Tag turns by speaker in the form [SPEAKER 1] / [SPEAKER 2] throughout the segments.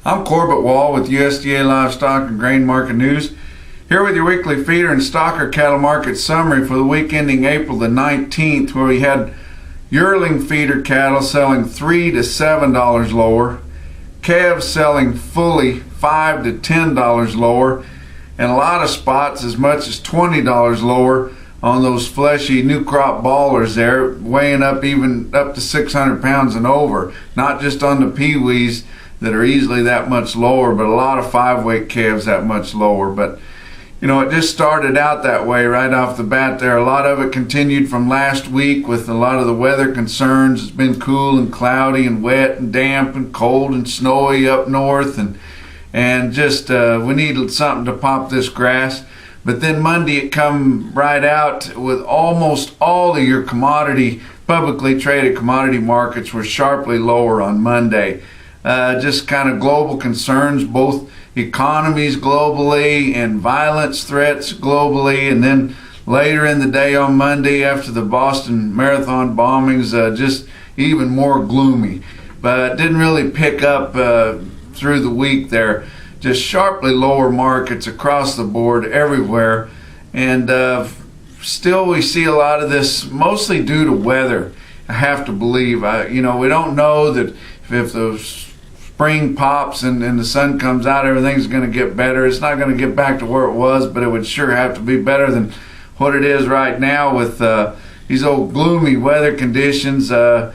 [SPEAKER 1] I'm Corbett Wall with USDA Livestock and Grain Market News, here with your weekly feeder and stocker cattle market summary for the week ending April the 19th, where we had yearling feeder cattle selling $3 to $7 lower, calves selling fully $5 to $10 lower, and a lot of spots as much as $20 lower on those fleshy new crop ballers there, weighing up even up to 600 pounds and over, not just on the peewees that are easily that much lower, but a lot of 5-weight calves that much lower. But you know, it just started out that way right off the bat there. A lot of it continued from last week with a lot of the weather concerns. It's been cool and cloudy and wet and damp and cold and snowy up north, and just we needed something to pop this grass. But then Monday it come right out with almost all of your publicly traded commodity markets were sharply lower on Monday. Just kind of global concerns, both economies globally and violence threats globally. And then later in the day on Monday, after the Boston Marathon bombings, just even more gloomy. But it didn't really pick up through the week there. Just sharply lower markets across the board everywhere. And still we see a lot of this mostly due to weather, I have to believe. We don't know that if those spring pops and the sun comes out, everything's going to get better. It's not going to get back to where it was, but it would sure have to be better than what it is right now with these old gloomy weather conditions. Had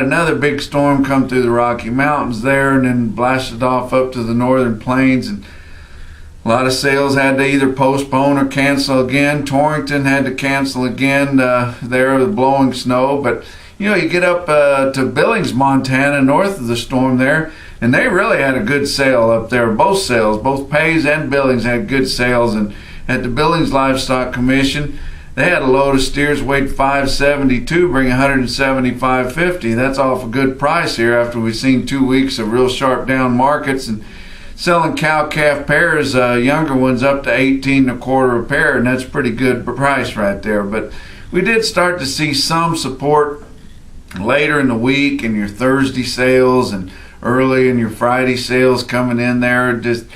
[SPEAKER 1] another big storm come through the Rocky Mountains there and then blasted off up to the northern plains, and a lot of sales had to either postpone or cancel again. Torrington had to cancel again there with blowing snow. But you get up to Billings, Montana, north of the storm there, and they really had a good sale up there. Both Pays and Billings had good sales. And at the Billings Livestock Commission, they had a load of steers weighed 572, bring 175.50. That's off a good price here after we've seen 2 weeks of real sharp down markets, and selling cow-calf pairs, younger ones up to 18 and a quarter a pair, and that's pretty good price right there. But we did start to see some support later in the week in your Thursday sales and early in your Friday sales coming in there. Just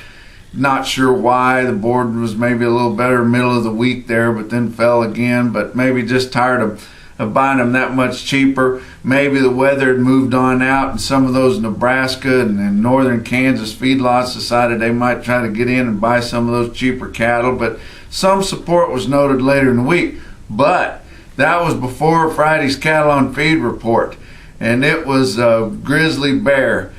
[SPEAKER 1] not sure why. The board was maybe a little better middle of the week there, but then fell again. But maybe just tired of buying them that much cheaper. Maybe the weather had moved on out, and some of those Nebraska and northern Kansas feedlots decided they might try to get in and buy some of those cheaper cattle. But some support was noted later in the week. But that was before Friday's cattle on feed report, and it was a grizzly bear.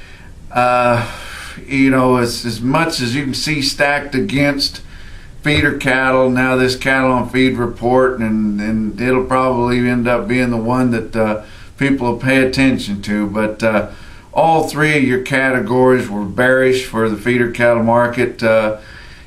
[SPEAKER 1] It's as much as you can see stacked against feeder cattle. Now this cattle on feed report, and it'll probably end up being the one that people will pay attention to. But all three of your categories were bearish for the feeder cattle market.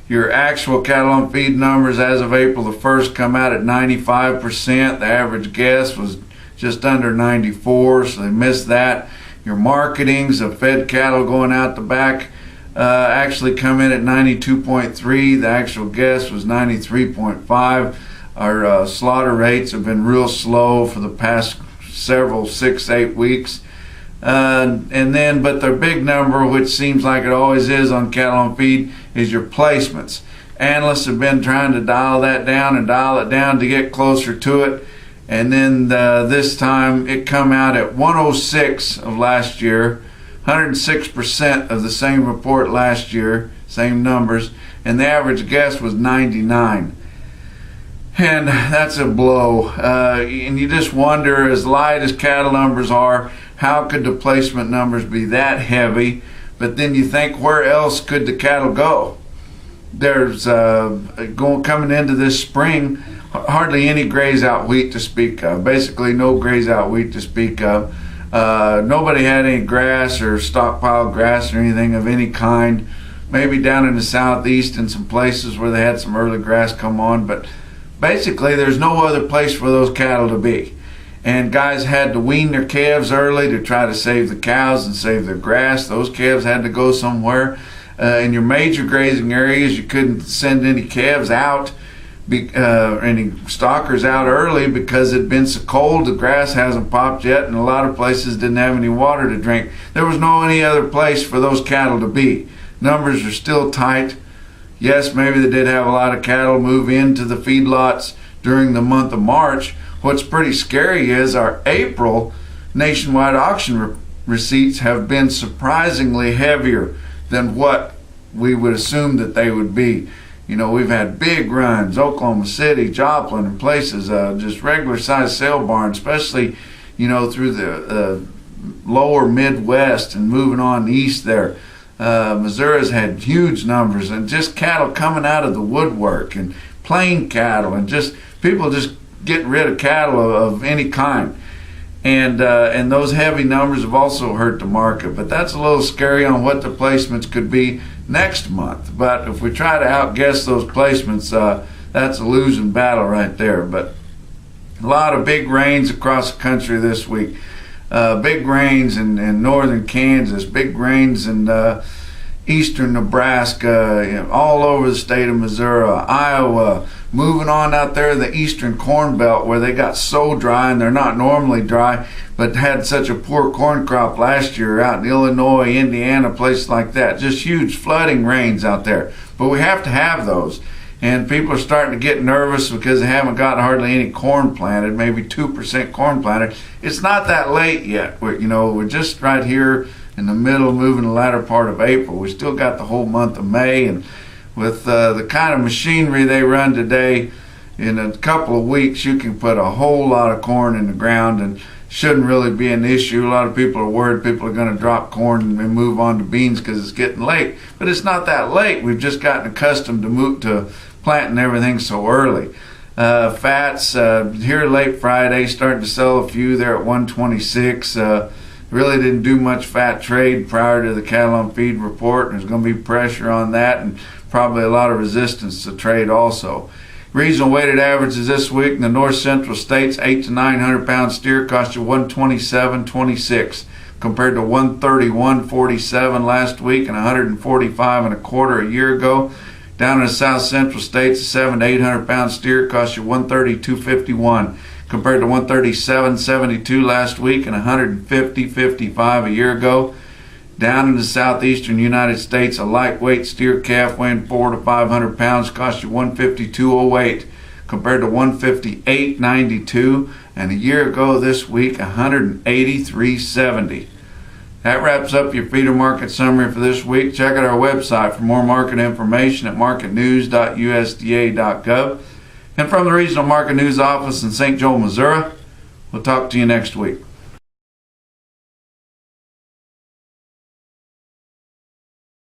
[SPEAKER 1] Your actual cattle on feed numbers as of April the 1st come out at 95%. The average guess was just under 94, so they missed that. Your marketings of fed cattle going out the back actually come in at 92.3. The actual guess was 93.5. Our slaughter rates have been real slow for the past 6-8 weeks. But their big number, which seems like it always is on cattle on feed, is your placements. Analysts have been trying to dial that down and dial it down to get closer to it. And then this time it come out at 106 of last year, 106% of the same report last year, same numbers, and the average guess was 99. And that's a blow. And you just wonder, as light as cattle numbers are, how could the placement numbers be that heavy? But then you think, where else could the cattle go? There's coming into this spring, hardly any graze out wheat to speak of. Basically no graze out wheat to speak of. Nobody had any grass or stockpiled grass or anything of any kind. Maybe down in the southeast in some places where they had some early grass come on, but basically there's no other place for those cattle to be. And guys had to wean their calves early to try to save the cows and save their grass. Those calves had to go somewhere. In your major grazing areas, you couldn't send any calves out any stockers out early because it'd been so cold, the grass hasn't popped yet, and a lot of places didn't have any water to drink. There was no any other place for those cattle to be. Numbers are still tight. Yes, maybe they did have a lot of cattle move into the feedlots during the month of March. What's pretty scary is our April nationwide auction receipts have been surprisingly heavier than what we would assume that they would be. You know, we've had big runs, Oklahoma City, Joplin, and places, just regular sized sale barns, especially, you know, through the lower Midwest and moving on east there. Missouri's had huge numbers, and just cattle coming out of the woodwork, and plain cattle, and just people just getting rid of cattle of any kind. And those heavy numbers have also hurt the market, but that's a little scary on what the placements could be next month. But if we try to outguess those placements, that's a losing battle right there. But a lot of big rains across the country this week. Big rains in northern Kansas, big rains in eastern Nebraska, all over the state of Missouri, Iowa, moving on out there the eastern corn belt where they got so dry, and they're not normally dry, but had such a poor corn crop last year out in Illinois, Indiana, places like that. Just huge flooding rains out there. But we have to have those. And people are starting to get nervous because they haven't got hardly any corn planted, maybe 2% corn planted. It's not that late yet. We're just right here in the middle, moving the latter part of April. We still got the whole month of May, and with the kind of machinery they run today, in a couple of weeks you can put a whole lot of corn in the ground, and shouldn't really be an issue. A lot of people are worried people are going to drop corn and move on to beans because it's getting late, but it's not that late. We've just gotten accustomed to planting everything so early. Fats here late Friday, starting to sell a few there at 126. Really didn't do much fat trade prior to the cattle on feed report, and there's going to be pressure on that, and probably a lot of resistance to trade also. Regional weighted averages this week in the north central states, 8 to 900 pound steer cost you 127.26 compared to 131.47 last week and 145.25 a year ago. Down in the south central states, 7 to 800 pound steer cost you 132.51 compared to 137.72 last week and 150.55 a year ago. Down in the southeastern United States, a lightweight steer calf weighing 400 to 500 pounds cost you 152.08 compared to 158.92, and a year ago this week 183.70. That wraps up your feeder market summary for this week. Check out our website for more market information at marketnews.usda.gov. And from the Regional Market News Office in St. Joel, Missouri, we'll talk to you next week.